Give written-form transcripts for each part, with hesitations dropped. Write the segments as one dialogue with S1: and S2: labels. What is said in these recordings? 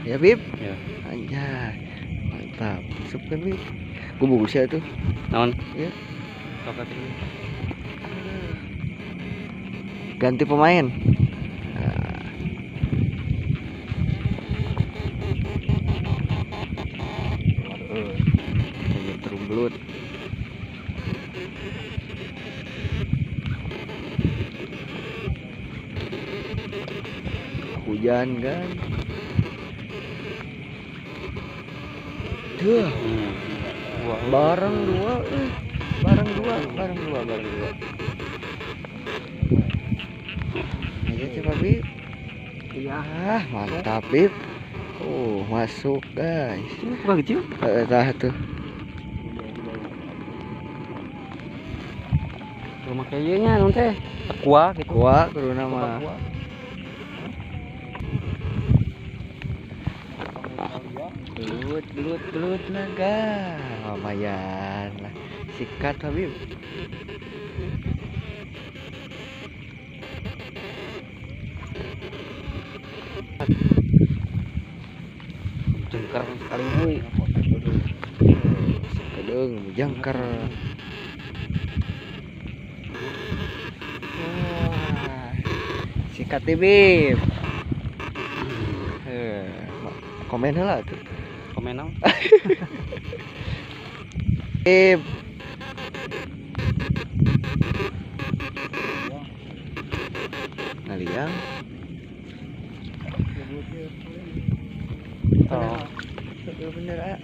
S1: Ya Bib,
S2: Ya.
S1: anjay, mantap. Masukkan Bib. Gue bagus ya tuh.
S2: Naon?
S1: Ya.
S2: Coklat ini.
S1: Ganti pemain. Nah. Ini terumbelut. Hujan kan. Duh. Bareng dua. Bareng dua. Ayo coba Bib. Iya, mantap Bib. Masuk guys.
S2: Bukan kecil.
S1: Tah tuh.
S2: Rumah kayaknya non teh. Aqua gitu.
S1: Kuah kudu nama. Gelut naga. Lumayan lah. Sikat Habib.
S2: Jengkar sekali euy.
S1: Kedeng jangkar. Sikat Bib. Komen heula tuh.
S2: Komen naon?
S1: Bib. Ngaliang.
S2: Oh.
S1: Bener ah.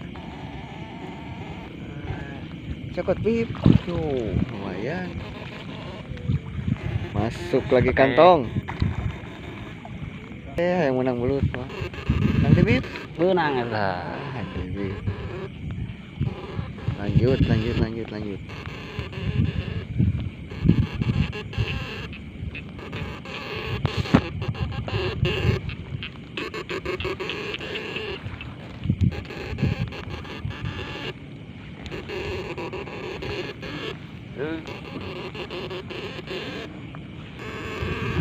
S1: Cokot Bib. Tuh, lumayan. Masuk lagi kantong. Yang menang belut mah. Nanti Bib.
S2: Beunang eta.
S1: Bib. Lanjut.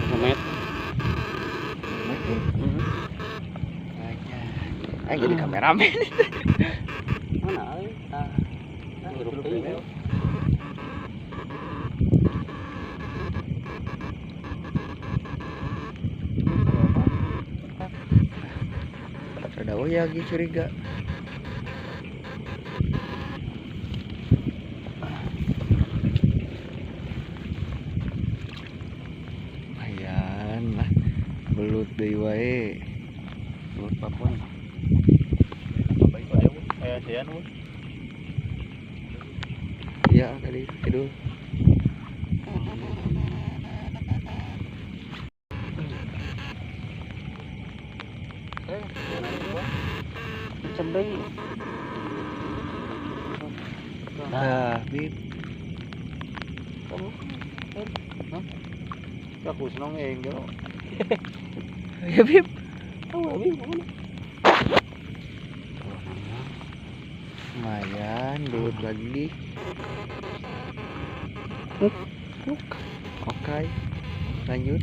S2: Komet.
S1: Jadi kameramen.
S2: Mana euy? Tah. Hirup teuing.
S1: Ada lagi curiga. Lumayan lah. Belut deui wae.
S2: Belut papun.
S1: Iya kali itu.
S2: Cendei.
S1: Nah, Bib.
S2: Kamu.
S1: Aku seneng enggak. Ya Bib.
S2: Tahu Bib, mana?
S1: Lumayan, belut lagi. Oke, lanjut.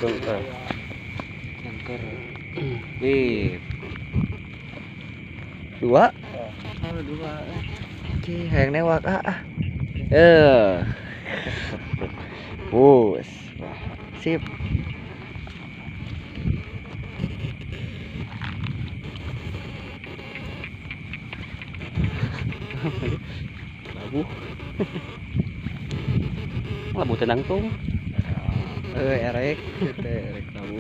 S1: Jangkar. Bib. Dua. Oh, dua. Oke, hayang newak Bus. Sip.
S2: Labu. Labu tenang tuh.
S1: Erek labu.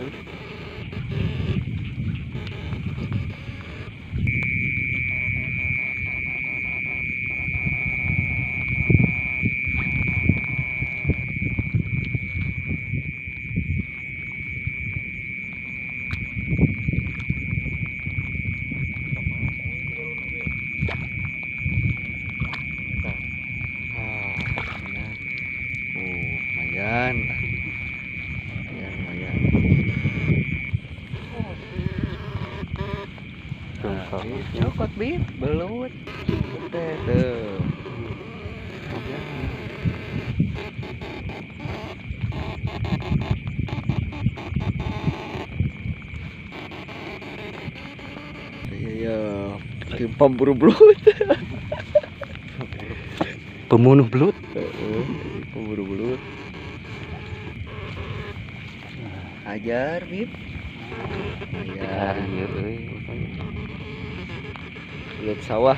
S1: Nyokot Bib, belut. Gede tuh. Iya, tim pemburu belut.
S2: Pembunuh belut.
S1: Pemburu belut. Ajar Bib. Ajar.
S2: Iya, euy.
S1: Belut sawah.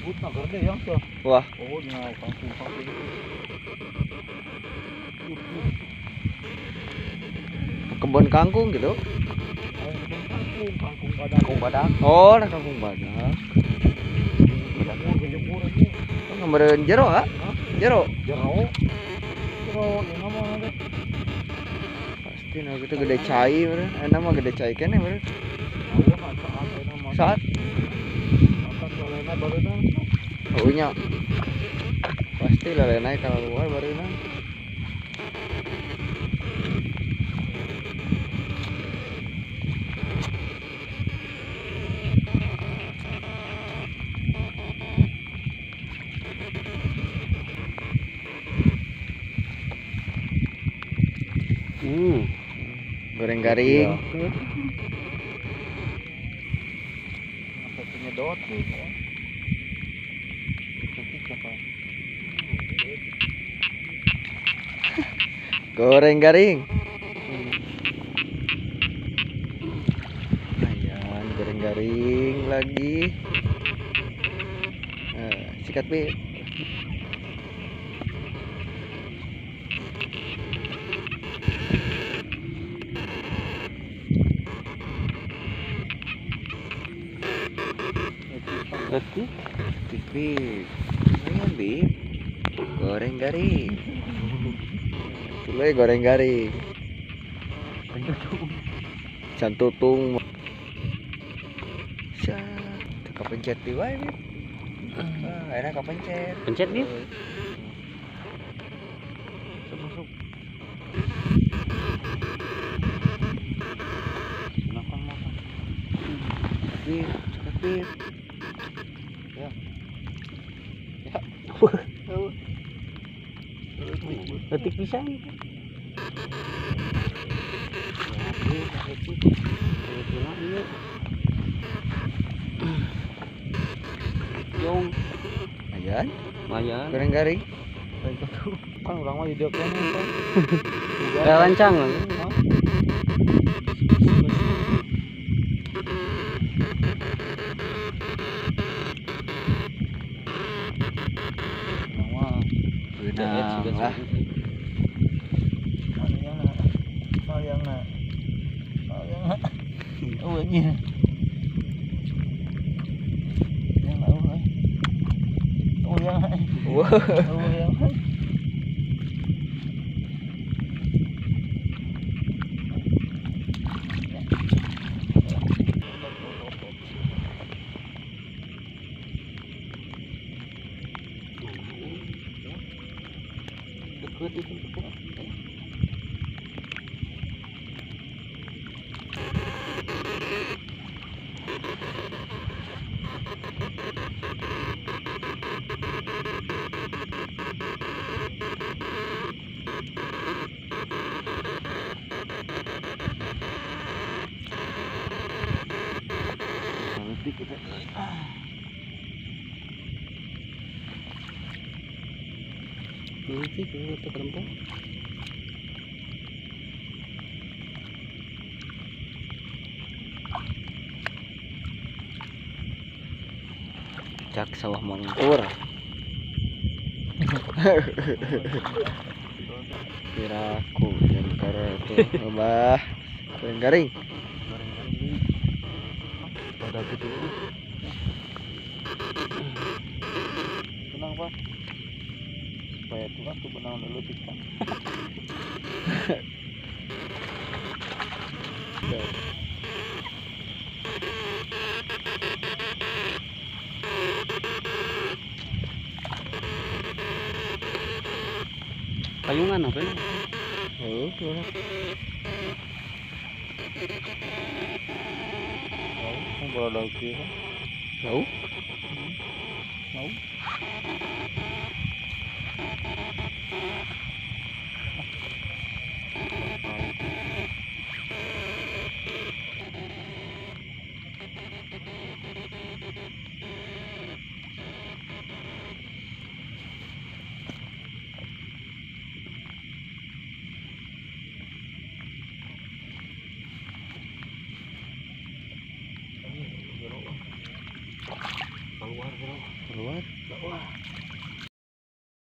S3: Buta gede yang tuh.
S1: Wah,
S3: Oh, nah, kampung-kampung.
S1: kebun kangkung gitu.
S3: Kangkung badak.
S1: Oh, ada kangkung badak.
S3: Jemur ini.
S1: Kemarin jero ah? Jero.
S3: Jero. Jero, yang ngomong ada.
S1: Pasti nah gitu gede cai meureun. Nama gede cai kene meureun. Saat
S3: Atas lalena baruna.
S1: eunya. Pasti lalena kalau luar baruna. Goreng garing.
S3: Apa penyedot tuh? Ketik apa?
S1: Goreng garing. Ayan, goreng garing lagi. Sikat Bib.
S2: Ketik.
S1: Bib. Ayan Bib. Goreng garing. Tulai goreng garing. Cantutung. Sa, kepencet di wae Bib. Enak kepencet.
S2: Pencet Bib.
S3: Masuk. Makan.
S1: Bib, sikat Bib.
S3: Ya.
S2: Ketik pisang. Yung
S1: Ayan,
S2: lumayan.
S1: goreng garing.
S3: Kan orang mah hidup kan.
S2: Kayak lancang lah.
S3: Nama
S1: Benang lah.
S3: Sayangna. Oh ini. Yang lalu kan. Oh yang.
S1: Wah,
S3: Oh yang.
S2: Deket itu deket.
S3: Nanti kita.
S2: Nanti kita kerempong.
S1: cak sawah mangkur. Kiraku jengkar tuh, Abah. Goreng garing.
S3: Pada gitu. Tenang Pak. Supaya Tuhan tuh benang dulu kita.
S2: Payungan apa ya?
S1: Oh,
S3: bola daun kira.
S1: Tahu?
S3: Mau?
S2: Keluar bro.
S1: Keluar.
S2: Keluar.